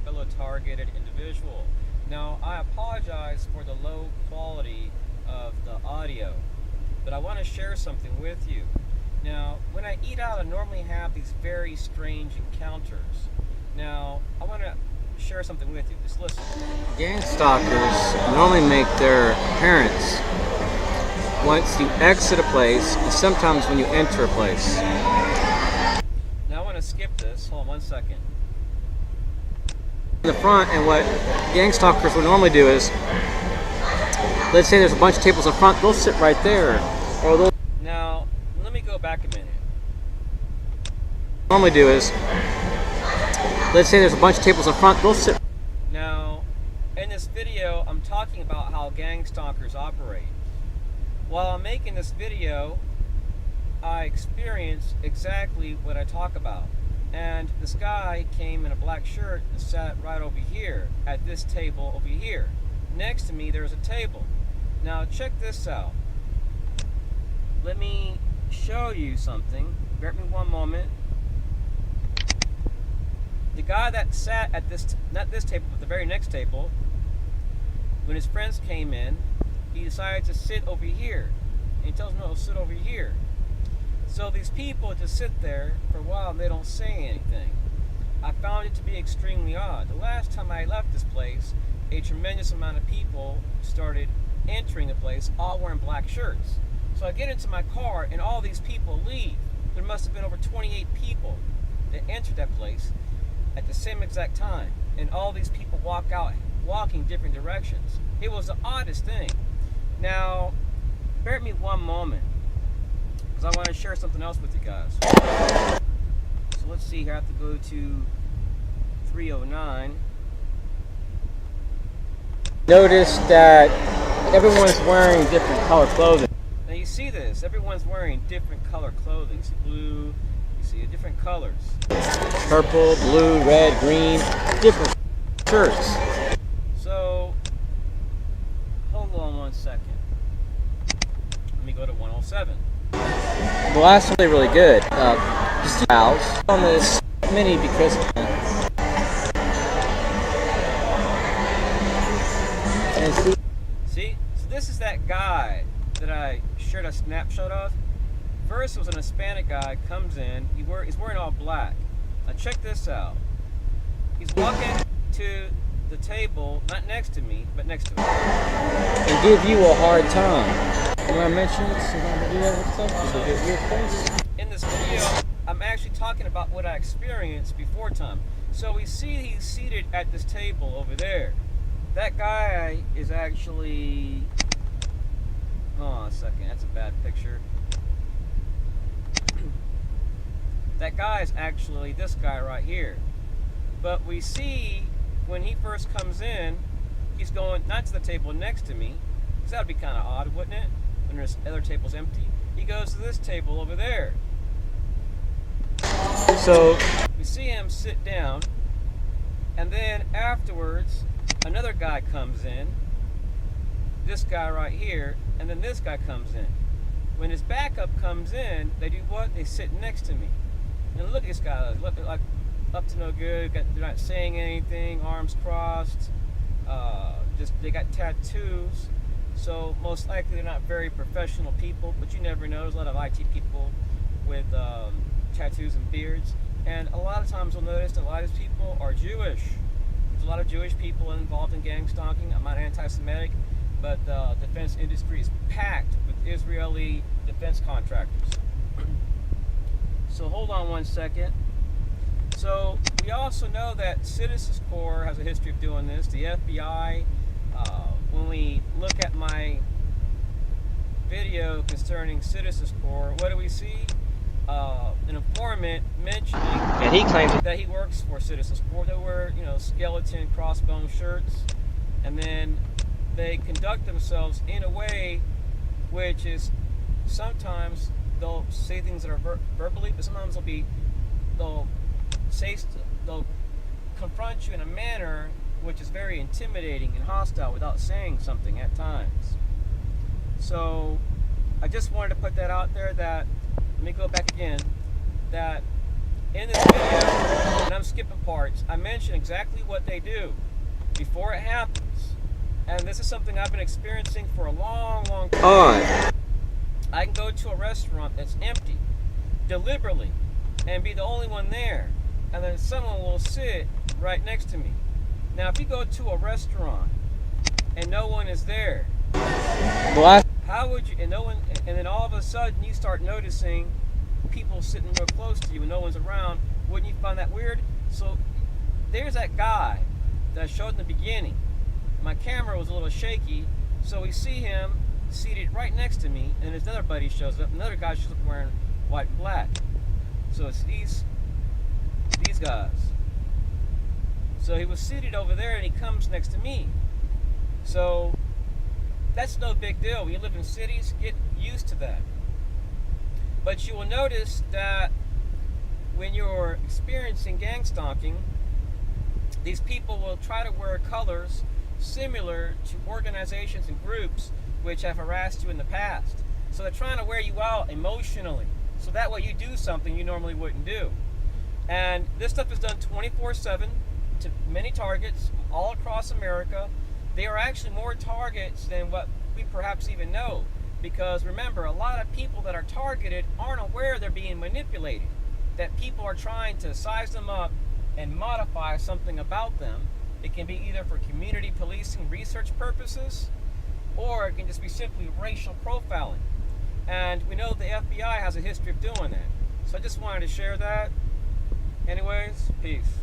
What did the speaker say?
fellow targeted individual. Now, I apologize for the low quality of the audio, but I want to share something with you. Now, when I eat out, I normally have these very strange encounters. Now, I want to share something with you. Just listen. Gang stalkers normally make their appearance once you exit a place and sometimes when you enter a place. Now I want to skip this. Hold on 1 second. In the front, and what gang stalkers would normally do is, let's say there's a bunch of tables in front, they'll sit right there. Or they'll Now, let me go back a minute. normally do is, let's say there's a bunch of tables in front, they'll sit. Now, in this video, I'm talking about how gang stalkers operate. While I'm making this video, I experienced exactly what I talk about. And this guy came in a black shirt and sat right over here at this table over here. Next to me, there's a table. Now, check this out. Let me show you something. Bear with me one moment. The guy that sat at this, not this table, but the very next table, when his friends came in, he decided to sit over here. And he tells them, no, sit over here. So these people just sit there for a while and they don't say anything. I found it to be extremely odd. The last time I left this place, a tremendous amount of people started entering the place, all wearing black shirts. So I get into my car and all these people leave. There must have been over 28 people that entered that place at the same exact time. And all these people walk out, walking different directions. It was the oddest thing. Now, bear with me one moment, because I want to share something else with you guys. So let's see here, I have to go to 309. Notice that everyone's wearing different color clothing. Now you see this, everyone's wearing different color clothing. See blue, you see different colors. Purple, blue, red, green, different shirts. So, hold on 1 second. Let me go to 107. The last one really, really good. Just owls on this mini because and See, so this is that guy that I shared a snapshot of. First, it was an Hispanic guy, comes in, he's wearing all black. Now check this out. He's walking to the table, not next to me, but next to me. and give you a hard time. When I mentioned sometimes I do that with stuff, it's a bit weird place. In this video, I'm actually talking about what I experienced before time. So we see he's seated at this table over there. That guy is actually, hold on a second, that's a bad picture. That guy is actually this guy right here. But we see when he first comes in, he's going not to the table next to me, because that would be kind of odd, wouldn't it? When there's other tables empty. He goes to this table over there. So We see him sit down, and then afterwards, another guy comes in, this guy right here, and then this guy comes in. When his backup comes in, they do what? They sit next to me. And look at this guy, look like up to no good, they're not saying anything, arms crossed, they got tattoos. So most likely they're not very professional people, but you never know. There's a lot of IT people with tattoos and beards. And a lot of times you'll notice that a lot of these people are Jewish. There's a lot of Jewish people involved in gang stalking. I'm not anti-Semitic, but the defense industry is packed with Israeli defense contractors. So hold on 1 second. So we also know that Citizens Corps has a history of doing this. The FBI, when we look at my video concerning Citizens Corps, what do we see? An informant mentioning and he claims that he works for Citizens Corps. They wear, skeleton crossbone shirts, and then they conduct themselves in a way which is sometimes they'll say things that are verbally, but sometimes they'll confront you in a manner which is very intimidating and hostile without saying something at times. So I just wanted to put that out there, that let me go back again, that in this video, when I'm skipping parts, I mention exactly what they do before it happens. And this is something I've been experiencing for a long, long time. Odd. I can go to a restaurant that's empty deliberately and be the only one there, and then someone will sit right next to me. Now, if you go to a restaurant and no one is there, how would you? And no one, and then all of a sudden you start noticing people sitting real close to you and no one's around. Wouldn't you find that weird? So there's that guy that I showed in the beginning. My camera was a little shaky, so we see him seated right next to me, and his other buddy shows up. Another guy shows up wearing white and black. So it's these guys. So he was seated over there, and he comes next to me. So that's no big deal. When you live in cities, get used to that. But you will notice that when you're experiencing gang stalking, these people will try to wear colors similar to organizations and groups which have harassed you in the past. So they're trying to wear you out emotionally, so that way you do something you normally wouldn't do. And this stuff is done 24/7 to many targets all across America. They are actually more targets than what we perhaps even know, because remember, a lot of people that are targeted aren't aware they're being manipulated, that people are trying to size them up and modify something about them. It can be either for community policing research purposes, or it can just be simply racial profiling. And we know the FBI has a history of doing that. So I just wanted to share that. Anyways, peace.